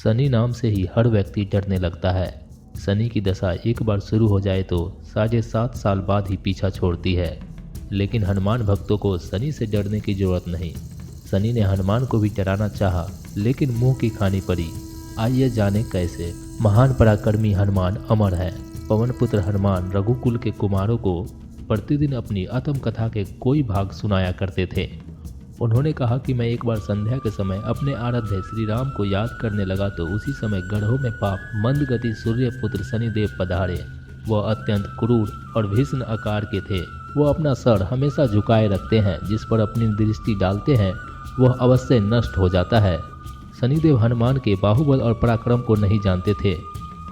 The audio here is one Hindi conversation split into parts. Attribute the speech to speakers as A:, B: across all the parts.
A: शनि नाम से ही हर व्यक्ति डरने लगता है। शनि की दशा एक बार शुरू हो जाए तो 7.5 साल बाद ही पीछा छोड़ती है। लेकिन हनुमान भक्तों को शनि से डरने की जरूरत नहीं। शनि ने हनुमान को भी डराना चाहा, लेकिन मुंह की खानी पड़ी। आइए जाने कैसे। महान पराक्रमी हनुमान अमर है। पवन पुत्र हनुमान रघुकुल के कुमारों को प्रतिदिन अपनी आत्म कथा के कोई भाग सुनाया करते थे। उन्होंने कहा कि मैं एक बार संध्या के समय अपने आराध्य श्री राम को याद करने लगा तो उसी समय गढ़ों में पाप मंद गति सूर्य पुत्र शनिदेव पधारे। वह अत्यंत क्रूर और भीषण आकार के थे। वह अपना सर हमेशा झुकाए रखते हैं, जिस पर अपनी दृष्टि डालते हैं वह अवश्य नष्ट हो जाता है। शनिदेव हनुमान के बाहुबल और पराक्रम को नहीं जानते थे।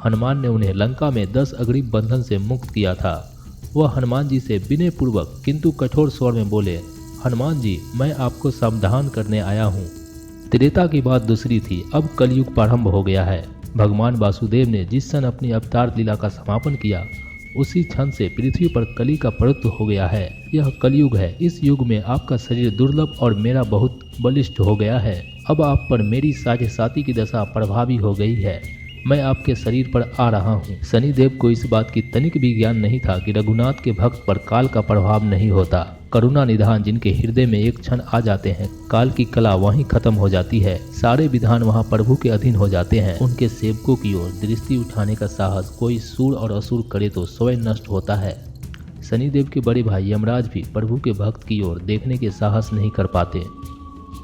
A: हनुमान ने उन्हें लंका में 10 अग्नि बंधन से मुक्त किया था। वह हनुमान जी से विनय पूर्वक किंतु कठोर स्वर में बोले, हनुमान जी, मैं आपको सावधान करने आया हूँ। त्रेता की बात दूसरी थी, अब कलयुग प्रारंभ हो गया है। भगवान वासुदेव ने जिस क्षण अपनी अवतार लीला का समापन किया, उसी क्षण से पृथ्वी पर कली का प्रभुत्व हो गया है। यह कलयुग है। इस युग में आपका शरीर दुर्लभ और मेरा बहुत बलिष्ठ हो गया है। अब आप पर मेरी साढ़े की दशा प्रभावी हो गई है। मैं आपके शरीर पर आ रहा हूँ। शनिदेव को इस बात की तनिक भी ज्ञान नहीं था कि रघुनाथ के भक्त पर काल का प्रभाव नहीं होता। करुणा निधान जिनके हृदय में एक क्षण आ जाते हैं, काल की कला वहीं खत्म हो जाती है। सारे विधान वहां प्रभु के अधीन हो जाते हैं। उनके सेवकों की ओर दृष्टि उठाने का साहस कोई सूर और असुर करे तो स्वयं नष्ट होता है। शनिदेव के बड़े भाई यमराज भी प्रभु के भक्त की ओर देखने के साहस नहीं कर पाते।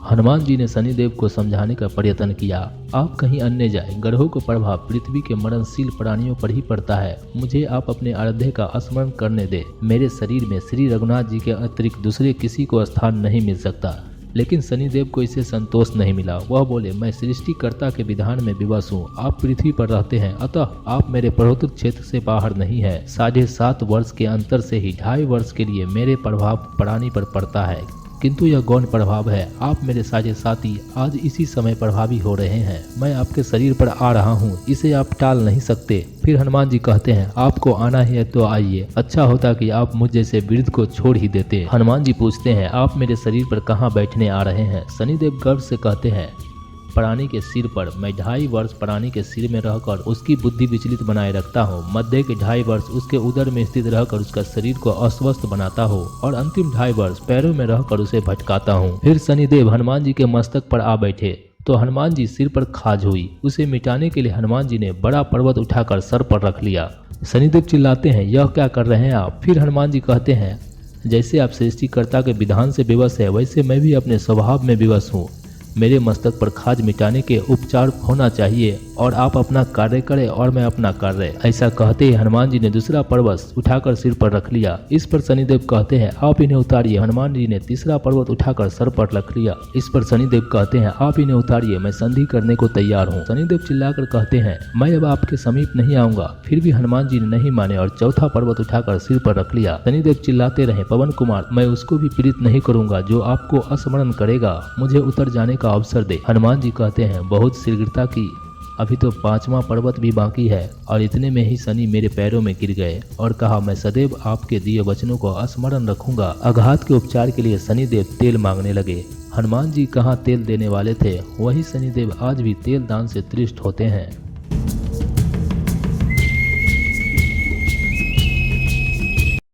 A: हनुमान जी ने शनिदेव को समझाने का प्रयत्न किया, आप कहीं अन्य जाए। ग्रहों का प्रभाव पृथ्वी के मरणशील प्राणियों पर ही पड़ता है। मुझे आप अपने आराध्य का स्मरण करने दे। मेरे शरीर में श्री रघुनाथ जी के अतिरिक्त दूसरे किसी को स्थान नहीं मिल सकता। लेकिन शनिदेव को इससे संतोष नहीं मिला। वह बोले, मैं सृष्टिकर्ता के विधान में विवश हूँ। आप पृथ्वी पर रहते हैं, अतः आप मेरे प्रभुत्व क्षेत्र से बाहर नहीं है। 7.5 वर्ष के अंतर से ही 2.5 वर्ष के लिए मेरे प्रभाव प्राणी पर पड़ता है, किंतु यह गौण प्रभाव है। आप मेरे साथी आज इसी समय प्रभावी हो रहे हैं। मैं आपके शरीर पर आ रहा हूँ, इसे आप टाल नहीं सकते। फिर हनुमान जी कहते हैं, आपको आना है तो आइए। अच्छा होता कि आप मुझ जैसे वृद्ध को छोड़ ही देते। हनुमान जी पूछते हैं, आप मेरे शरीर पर कहाँ बैठने आ रहे हैं? शनिदेव गर्व से कहते हैं, प्राणी के सिर पर। मैं 2.5 वर्ष प्राणी के सिर में रहकर उसकी बुद्धि विचलित बनाए रखता हूँ। मध्य के 2.5 वर्ष उसके उदर में स्थित रहकर उसका शरीर को अस्वस्थ बनाता हूँ और अंतिम 2.5 वर्ष पैरों में रहकर उसे भटकाता हूँ। फिर शनिदेव हनुमान जी के मस्तक पर आ बैठे तो हनुमान जी सिर पर खाज हुई। उसे मिटाने के लिए हनुमान जी ने बड़ा पर्वत उठाकर सर पर रख लिया। शनिदेव चिल्लाते हैं, यह क्या कर रहे हैं आप? फिर हनुमान जी कहते हैं, जैसे आप सृष्टिकर्ता के विधान से विवश है, वैसे मैं भी अपने स्वभाव में विवश हूँ। मेरे मस्तक पर खाज मिटाने के उपचार होना चाहिए और आप अपना कार्य करें और मैं अपना कार्य। ऐसा कहते ही हनुमान जी ने दूसरा पर्वत उठाकर सिर पर रख लिया। इस पर शनिदेव कहते हैं, आप इन्हें उतारिए। हनुमान जी ने तीसरा पर्वत उठाकर सर पर रख लिया। इस पर शनिदेव कहते हैं, आप इन्हें उतारिए, मैं संधि करने को तैयार हूँ। शनिदेव चिल्लाकर कहते हैं, मैं अब आपके समीप नहीं आऊंगा। फिर भी हनुमान जी ने नहीं माने और चौथा पर्वत उठाकर सिर पर रख लिया। शनिदेव चिल्लाते रहे, पवन कुमार, मैं उसको भी पीड़ित नहीं करूंगा जो आपको स्मरण करेगा। मुझे उतर जाने का अवसर दे। हनुमान जी कहते हैं, बहुत शीघ्रता की, अभी तो 5वां पर्वत भी बाकी है। और इतने में ही शनि मेरे पैरों में गिर गए और कहा, मैं सदैव आपके दिए वचनों को स्मरण रखूंगा। आघात के उपचार के लिए शनिदेव तेल मांगने लगे। हनुमान जी कहाँ तेल देने वाले थे, वही शनिदेव आज भी तेल दान से तृष्ट होते हैं।